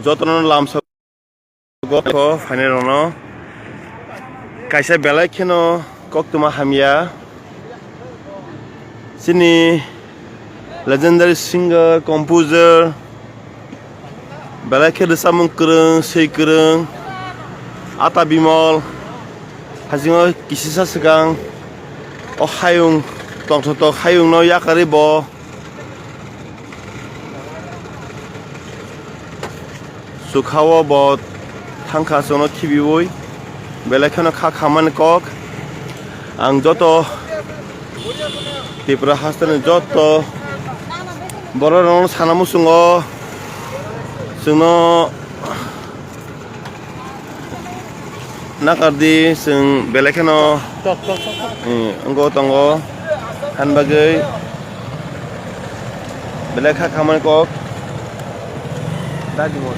যতন lumps final kaisa belai kheno koktuma hamia sini legendary singer composer belai khe samung krung sei krung ata bimol hajingo kisisa sigang o hayung tongtho hayung no yakari bo sukhawo bo thangkha sono khibiboi belai kheno kha khaman kok ang joto Tripura hastane joto bororong sanamu sungo sungno nakardi sung belai kheno anggo tongo hanbagai belai kha khaman kok dadi mo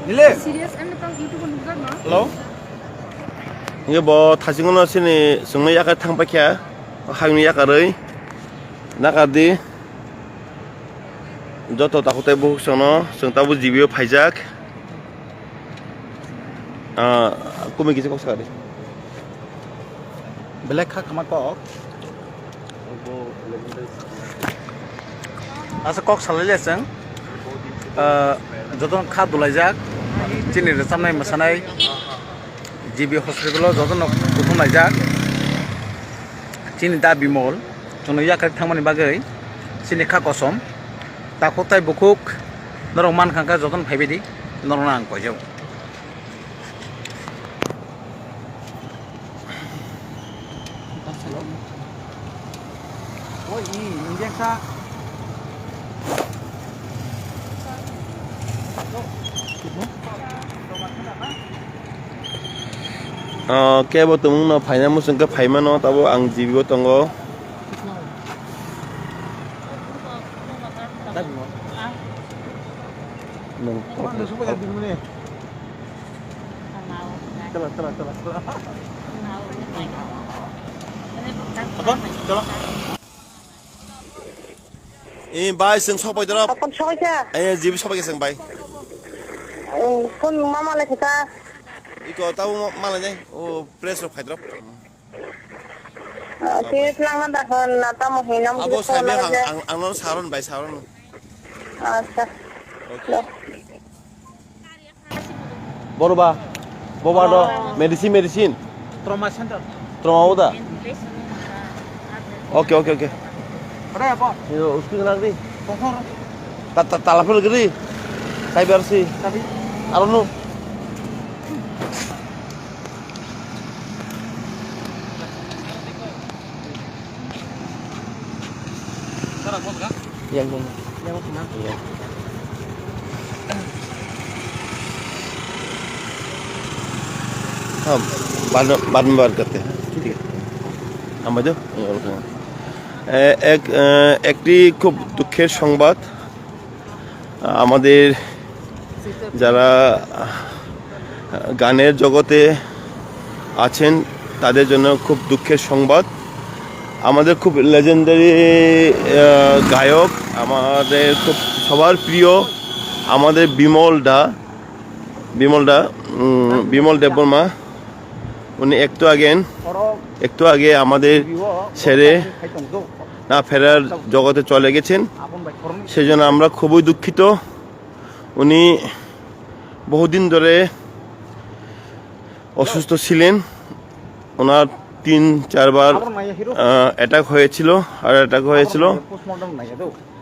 Nile. Serious and tang YouTube nugak na. Hello. Nge bo thajingono sini sungno yaka thangpakya hayung yakarei nakardi joto takotai buhuk sono sungtabu jibio phaijak kumi kisi kok sakari Belai kha khaman kok asa kok salai seng joton kha dulaijak chini rechamnai masanai GB hospital joton kuthum laijak chini da bimol jono yakar thangmani bagai chini kha kosom takotai bukuk norong man khangka joton phaibedi norong ang kojau oi injeksa kebo tumung no phaina musung ka phaima no tabo ang jibigo tongo bai sung sopai dara Kapag sakit siya. jibi sopai sung bai Kung mamala kita. iko tabo malanya press ro phaidrop Tiit lang na dahon nata mo hinam. abo saime ang non saron bai saron Asa. boroba boba do medicine trauma center trauma uda okay ada apa yo uski nang di tongkor talapel gede cyber si tapi arunu yang iya बाद में बात करते हैं ठीक है हम बजो একটি খুব দুঃখের সংবাদ আমাদের যারা গানের জগতে আছেন তাদের জন্য খুব দুঃখের সংবাদ আমাদের খুব লেজেন্ডারি গায়ক আমাদের খুব সবার প্রিয় আমাদের বিমল দেববর্মা উনি একটু আগে আমাদের ছেড়ে না ফেরার জগতে চলে গেছেন সেজন্য আমরা খুবই দুঃখিত উনি বহুদিন ধরে অসুস্থ ছিলেন ওনার 3-4 বার অ্যাটাক হয়েছিল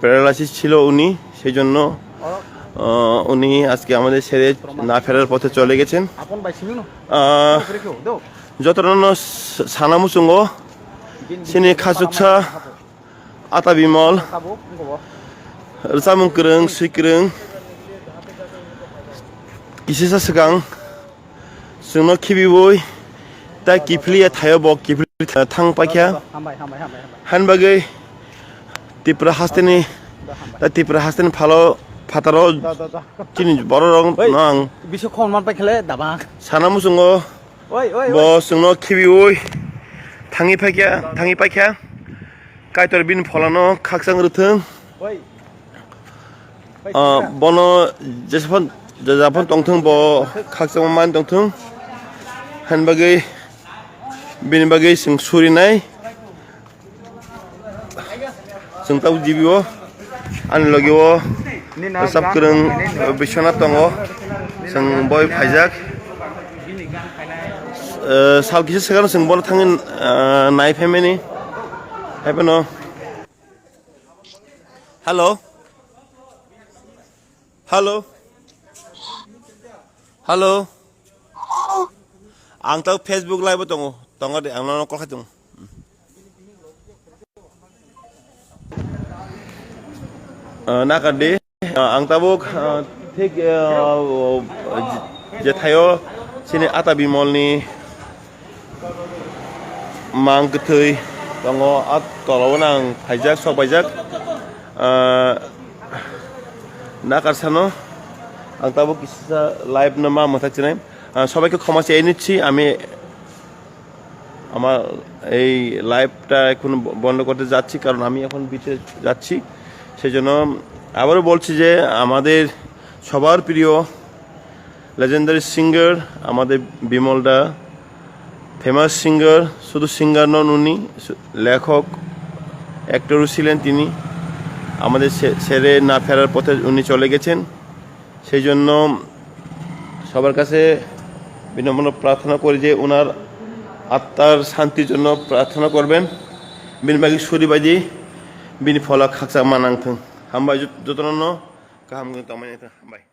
প্যারালাইসিস ছিল উনি সেজন্য উনি আজকে আমাদের ছেড়ে না ফেরার পথে চলে গেছেন যতন সানামুসুঙ্গ সিনি খাসুকসা আতা Bimal রসামুং krung sui krung kisisa sigang sungno khibiboi ta kifliya thayo bo kifli thang pakya hanbagai Tripura hasteni phalo phataro chini bororong nang biso khon man paikhle daba sanamusungo bo sungno khibiboi thangi pakya Kaitor bin Polano Kaksang Rutung Bono Japan Tongtung Bo Kaksang Man Tongtung Han Bagay Bin Bagay Sing Surinai Sing Tau Jibiwo An Logiwo Sab Kurung Bishonat Tongo Sing Boy Pajak Sal Kisi Sekarang Sing Bono Tangin Nai Family Happen no Hello Hello Hello Ang tau Facebook live tongo tongo de ang no call khatung Nakade ang tabuk thik je thayo sini ata bimol ni mang kthei tongo at tolo nang phaijak sok phaijak Nakarsano ang tabuk kisa live na ma matha chinai সবাইকে ক্ষমা চেয়ে নিচ্ছি আমি আমার এই লাইভটা এখন বন্ধ করতে যাচ্ছি কারণ আমি এখন বিচে যাচ্ছি সেজন্য আবারও বলছি যে আমাদের সবার প্রিয় লেজেন্ডারি সিঙ্গার আমাদের বিমলদা ফেমাস সিঙ্গার শুধু সিঙ্গার নন উনি লেখক অ্যাক্টরও ছিলেন তিনি আমাদের ছেড়ে না ফেরার পথে উনি চলে গেছেন সেই জন্য সবার কাছে বিনম্র প্রার্থনা করি যে ওনার আত্মার শান্তির জন্য প্রার্থনা করবেন বিনবাগি সুরিবাজি বিনি ফলা খাকসা মানাংথং হামবাই যতন কাহাম তামাই হামবাই